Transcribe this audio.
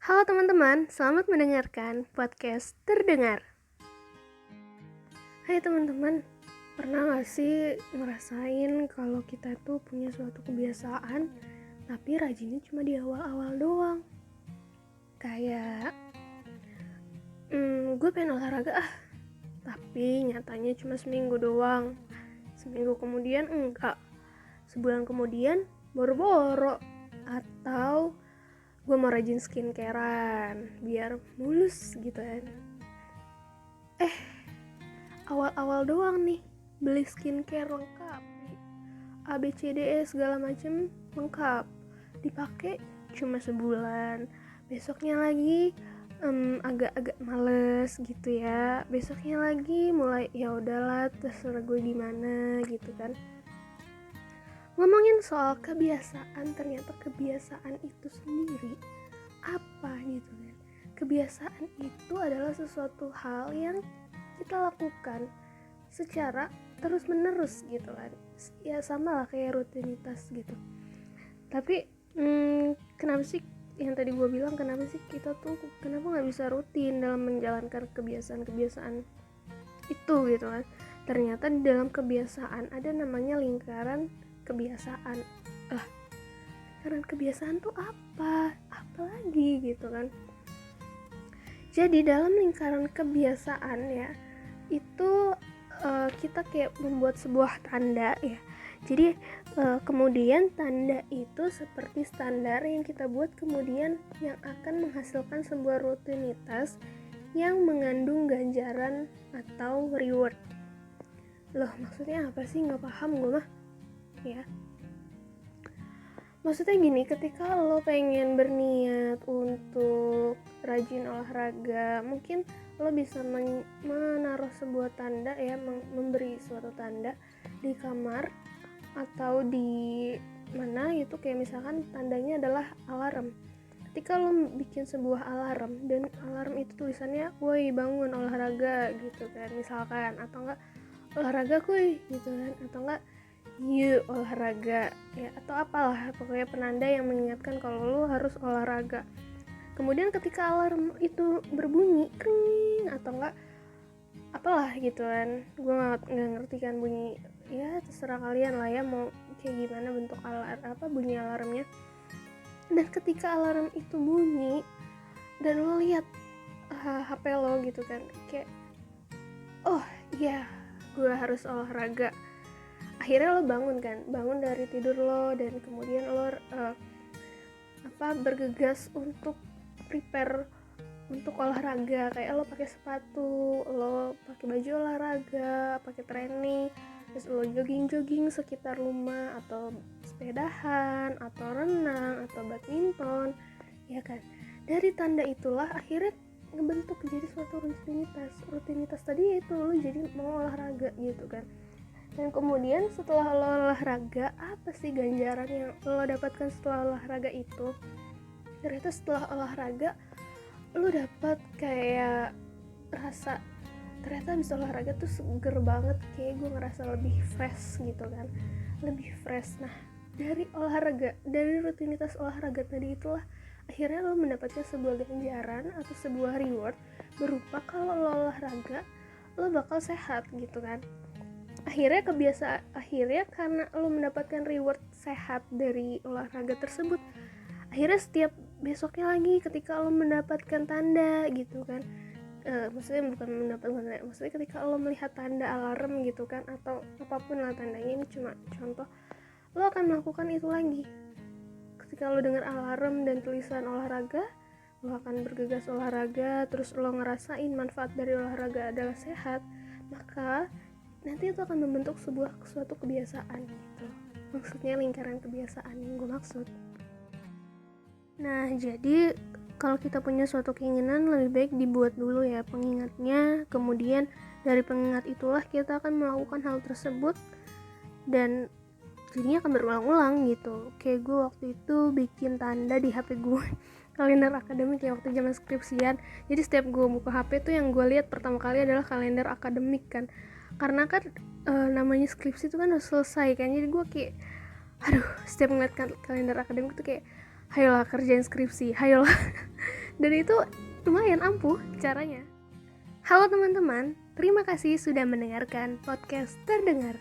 Halo teman-teman, selamat mendengarkan podcast Terdengar. Hai teman-teman, pernah gak sih ngerasain kalau kita tuh punya suatu kebiasaan tapi rajinnya cuma di awal-awal doang? Kayak, gue pengen olahraga tapi nyatanya cuma seminggu doang. Seminggu kemudian enggak, sebulan kemudian boro-boro. Atau gue mau rajin skincarean biar mulus gitu kan. Awal-awal doang nih beli skincare lengkap, ABCDE segala macem lengkap, dipakai cuma sebulan, besoknya lagi agak-agak males gitu ya, besoknya lagi mulai ya udahlah terserah gue gimana gitu kan. Ngomongin soal kebiasaan, ternyata kebiasaan itu sendiri apa gitu kan. Kebiasaan itu adalah sesuatu hal yang kita lakukan secara terus menerus gitu kan. Ya sama lah kayak rutinitas gitu. Tapi kenapa sih yang tadi gue bilang, kenapa sih kita tuh kenapa gak bisa rutin dalam menjalankan kebiasaan-kebiasaan itu gitu kan. Ternyata di dalam kebiasaan ada namanya lingkaran kebiasaan. Lingkaran kebiasaan tuh apa lagi gitu kan. Jadi dalam lingkaran kebiasaan ya itu kita kayak membuat sebuah tanda ya. Jadi kemudian tanda itu seperti standar yang kita buat kemudian yang akan menghasilkan sebuah rutinitas yang mengandung ganjaran atau reward. Loh, maksudnya apa sih? Nggak paham gue mah ya. Maksudnya gini, ketika lo pengen berniat untuk rajin olahraga, mungkin lo bisa menaruh sebuah tanda ya, memberi suatu tanda di kamar atau di mana gitu, kayak misalkan tandanya adalah alarm. Ketika lo bikin sebuah alarm dan alarm itu tulisannya woi bangun olahraga gitu kan misalkan, atau enggak olahraga kuy gitu kan, atau enggak yuk olahraga ya, atau apalah pokoknya penanda yang mengingatkan kalau lo harus olahraga. Kemudian ketika alarm itu berbunyi kring atau enggak apalah gitu kan, gue nggak ngerti kan bunyi, ya terserah kalian lah ya mau kayak gimana bentuk bunyi alarmnya. Dan ketika alarm itu bunyi dan lo lihat HP lo gitu kan, kayak oh iya gue harus olahraga, akhirnya lo bangun dari tidur lo dan kemudian lo bergegas untuk prepare untuk olahraga. Kayak lo pakai sepatu, lo pakai baju olahraga, pakai training, terus lo jogging sekitar rumah atau sepedahan atau renang atau badminton ya kan. Dari tanda itulah akhirnya ngebentuk jadi suatu rutinitas tadi, yaitu lo jadi mau olahraga gitu kan. Dan kemudian setelah lo olahraga, apa sih ganjaran yang lo dapatkan setelah olahraga itu? Ternyata setelah olahraga lo dapat kayak rasa, ternyata habis olahraga tuh seger banget, kayak gue ngerasa lebih fresh gitu kan, lebih fresh. Nah dari olahraga, dari rutinitas olahraga tadi itulah akhirnya lo mendapatkan sebuah ganjaran atau sebuah reward berupa kalau lo olahraga lo bakal sehat gitu kan. Akhirnya karena lo mendapatkan reward sehat dari olahraga tersebut, akhirnya setiap besoknya lagi ketika lo mendapatkan tanda gitu kan, maksudnya bukan mendapatkan tanda, maksudnya ketika lo melihat tanda alarm gitu kan, atau apapun lah tandanya, ini cuma contoh, lo akan melakukan itu lagi. Ketika lo dengar alarm dan tulisan olahraga, lo akan bergegas olahraga, terus lo ngerasain manfaat dari olahraga adalah sehat, maka nanti itu akan membentuk suatu kebiasaan gitu. Maksudnya lingkaran kebiasaan yang gue maksud. Nah jadi kalau kita punya suatu keinginan, lebih baik dibuat dulu ya pengingatnya. Kemudian dari pengingat itulah kita akan melakukan hal tersebut dan jadinya akan berulang-ulang gitu. Kayak gue waktu itu bikin tanda di HP gue kalender akademik ya waktu zaman skripsian. Jadi setiap gue buka HP tuh yang gue lihat pertama kali adalah kalender akademik kan. Karena kan namanya skripsi itu kan udah selesai kan. Jadi gue kayak aduh, setiap ngeliat kalender akademik tuh kayak hayolah kerjain skripsi, hayolah. Dan itu lumayan ampuh caranya. Halo teman-teman, terima kasih sudah mendengarkan podcast terdengar.